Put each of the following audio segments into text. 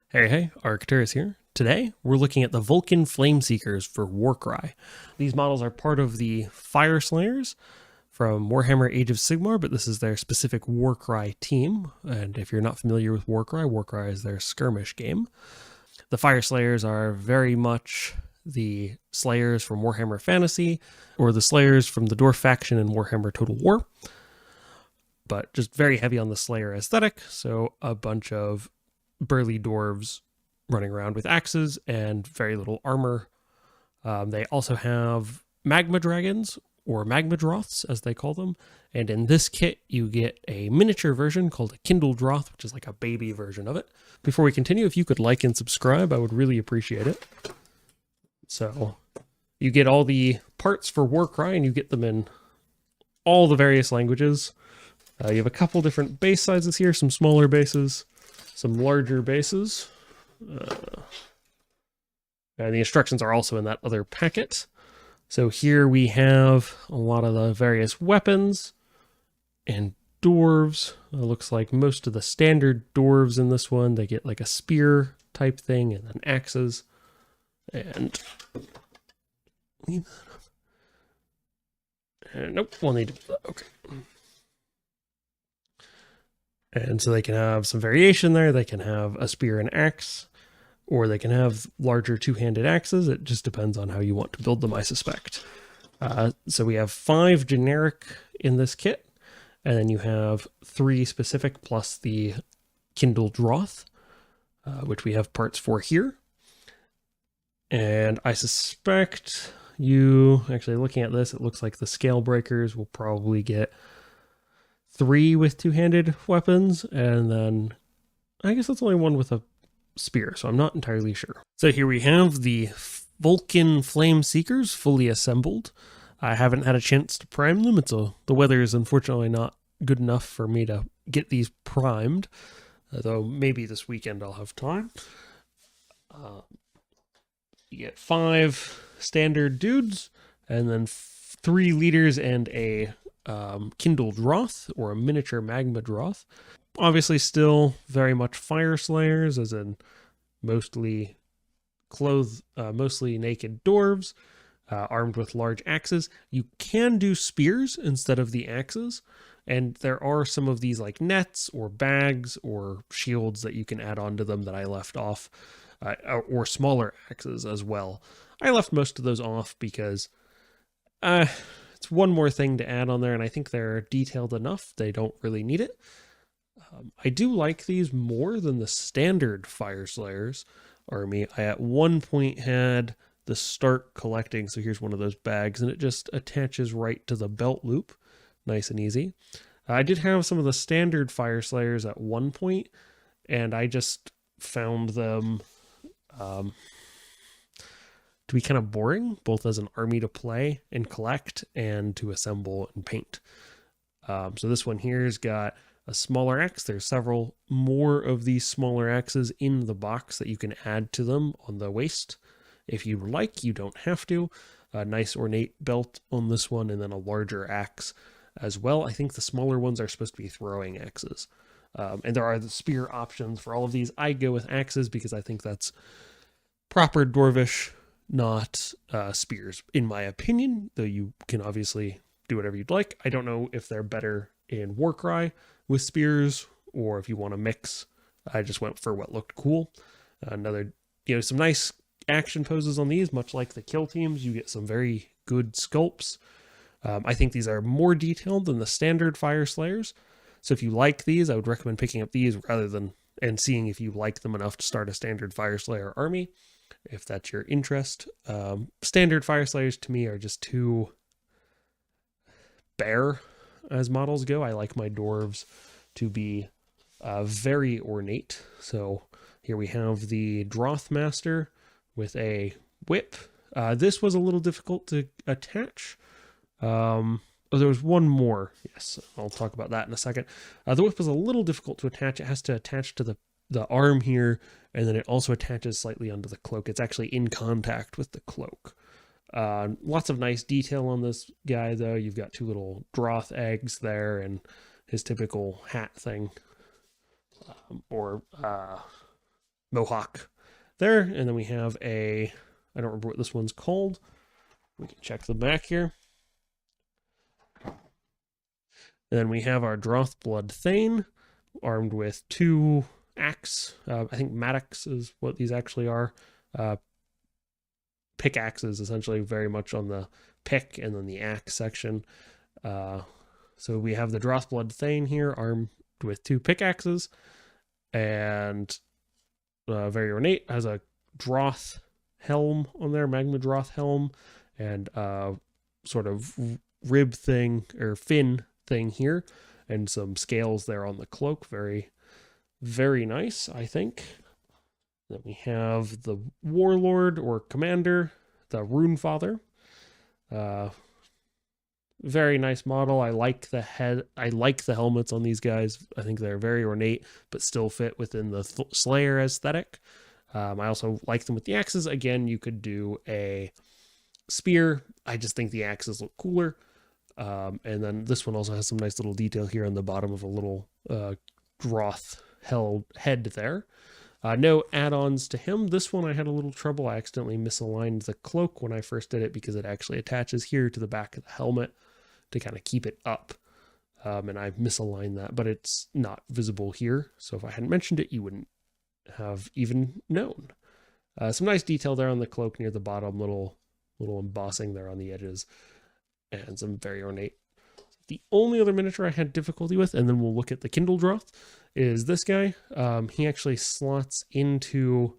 Hey, Arcturus here. Today, we're looking at the Vulkyn Flameseekers for Warcry. These models are part of the Fire Slayers from Warhammer Age of Sigmar, but this is their specific Warcry team. And if you're not familiar with Warcry, Warcry is their skirmish game. The Fire Slayers are very much the Slayers from Warhammer Fantasy, or the Slayers from the Dwarf faction in Warhammer Total War, but just very heavy on the Slayer aesthetic, so a bunch of burly dwarves running around with axes and very little armor. They also have magma dragons, or magma droths as they call them, and in this kit you get a miniature version called a kindled droth, which is like a baby version of it. Before we continue, if you could like and subscribe, I would really appreciate it. So you get all the parts for Warcry, and you get them in all the various languages. You have a couple different base sizes here, some smaller bases, some larger bases. And the instructions are also in that other packet. So here we have a lot of the various weapons and dwarves. It looks like most of the standard dwarves in this one, they get like a spear type thing and then axes. And nope, we'll need to, okay. And so they can have some variation there. They can have a spear and axe, or they can have larger two-handed axes. It just depends on how you want to build them, I suspect. So we have 5 generic in this kit, and then you have 3 specific plus the kindled droth, which we have parts for here. And I suspect you, actually looking at this, it looks like the scale breakers will probably get 3 with two-handed weapons, and then I guess that's only 1 with a spear, so I'm not entirely sure. So here we have the Vulkyn Flameseekers fully assembled. I haven't had a chance to prime them. The weather is unfortunately not good enough for me to get these primed, though maybe this weekend I'll have time. You get 5 standard dudes, and then 3 leaders and a kindled droth, or a miniature magma droth. Obviously still very much fire slayers, as in mostly mostly naked dwarves, armed with large axes. You can do spears instead of the axes, and there are some of these like nets or bags or shields that you can add onto them that I left off, or smaller axes as well. I left most of those off because it's one more thing to add on there, and I think they're detailed enough. They don't really need it. I do like these more than the standard Fire Slayers army. I at one point had the start collecting, so here's one of those bags, and it just attaches right to the belt loop. Nice and easy. I did have some of the standard Fire Slayers at one point, and I just found them to be kind of boring, both as an army to play and collect and to assemble and paint. So this one here's got a smaller axe. There's several more of these smaller axes in the box that you can add to them on the waist. If you like, you don't have to. A nice ornate belt on this one, and then a larger axe as well. I think the smaller ones are supposed to be throwing axes. And there are the spear options for all of these. I go with axes because I think that's proper dwarvish, not spears, in my opinion, though you can obviously do whatever you'd like. I don't know if they're better in Warcry with spears, or if you want to mix. I just went for what looked cool. Another, some nice action poses on these, much like the kill teams. You get some very good sculpts. I think these are more detailed than the standard Fire Slayers. So if you like these, I would recommend picking up these rather than, and seeing if you like them enough to start a standard Fire Slayer army, if that's your interest. Standard Fire Slayers to me are just too bare as models go. I like my dwarves to be very ornate. So here we have the Droth Master with a whip. This was a little difficult to attach. Oh, there was one more. Yes, I'll talk about that in a second. The whip was a little difficult to attach. It has to attach to the arm here, and then it also attaches slightly under the cloak. It's actually in contact with the cloak. Lots of nice detail on this guy, though. You've got 2 little droth eggs there, and his typical hat thing, or mohawk there. And then we have I don't remember what this one's called. We can check the back here. And then we have our Drothblood Thane, armed with 2 axe. I think mattocks is what these actually are. Pickaxes, essentially, very much on the pick and then the axe section. So we have the Drothblood Thane here, armed with 2 pickaxes, and very ornate, has a Droth helm on there, magma Droth helm, and sort of rib thing or fin thing here, and some scales there on the cloak. Very, very nice, I think. Then we have the Warlord or Commander, the Runefather. Very nice model. I like the head. I like the helmets on these guys. I think they're very ornate, but still fit within the Slayer aesthetic. I also like them with the axes. Again, you could do a spear. I just think the axes look cooler. And then this one also has some nice little detail here on the bottom of a little Droth head there. No add-ons to him. This one I had a little trouble. I accidentally misaligned the cloak when I first did it because it actually attaches here to the back of the helmet to kind of keep it up. And I misaligned that, but it's not visible here. So if I hadn't mentioned it, you wouldn't have even known. Some nice detail there on the cloak near the bottom, little embossing there on the edges, and some very ornate. The only other miniature I had difficulty with, and then we'll look at the Kindle Droth, is this guy. He actually slots into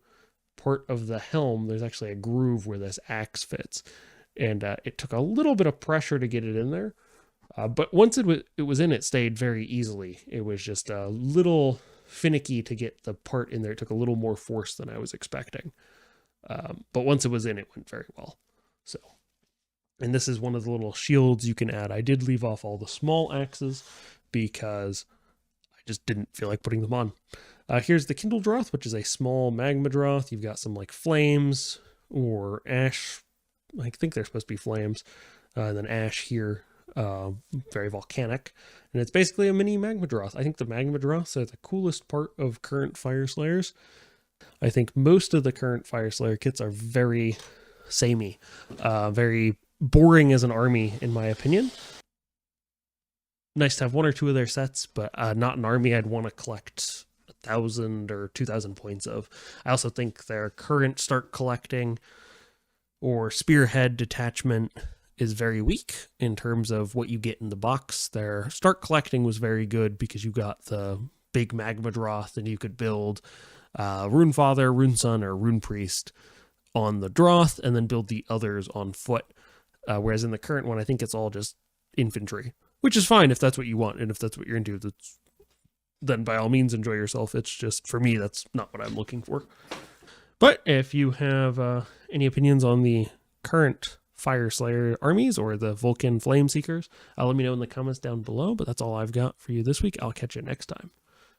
part of the helm. There's actually a groove where this axe fits, and it took a little bit of pressure to get it in there. But once it was in, it stayed very easily. It was just a little finicky to get the part in there. It took a little more force than I was expecting. But once it was in, it went very well. So, and this is one of the little shields you can add. I did leave off all the small axes because I just didn't feel like putting them on. Here's the Kindle Droth, which is a small magma Droth. You've got some like flames or ash. I think they're supposed to be flames. And then ash here, very volcanic. And it's basically a mini magma Droth. I think the magma Droths are the coolest part of current Fire Slayers. I think most of the current Fire Slayer kits are very samey, very boring as an army, in my opinion. Nice to have 1 or 2 of their sets, but not an army I'd want to collect 1,000 or 2,000 points of. I also think their current start collecting or spearhead detachment is very weak in terms of what you get in the box. Their start collecting was very good because you got the big magma Droth and you could build Runefather, Runeson, or Runepriest on the Droth and then build the others on foot. Whereas in the current one, I think it's all just infantry, which is fine if that's what you want. And if that's what you're into, then by all means, enjoy yourself. It's just, for me, that's not what I'm looking for. But if you have any opinions on the current Fire Slayer armies or the Vulkyn Flameseekers, let me know in the comments down below. But that's all I've got for you this week. I'll catch you next time.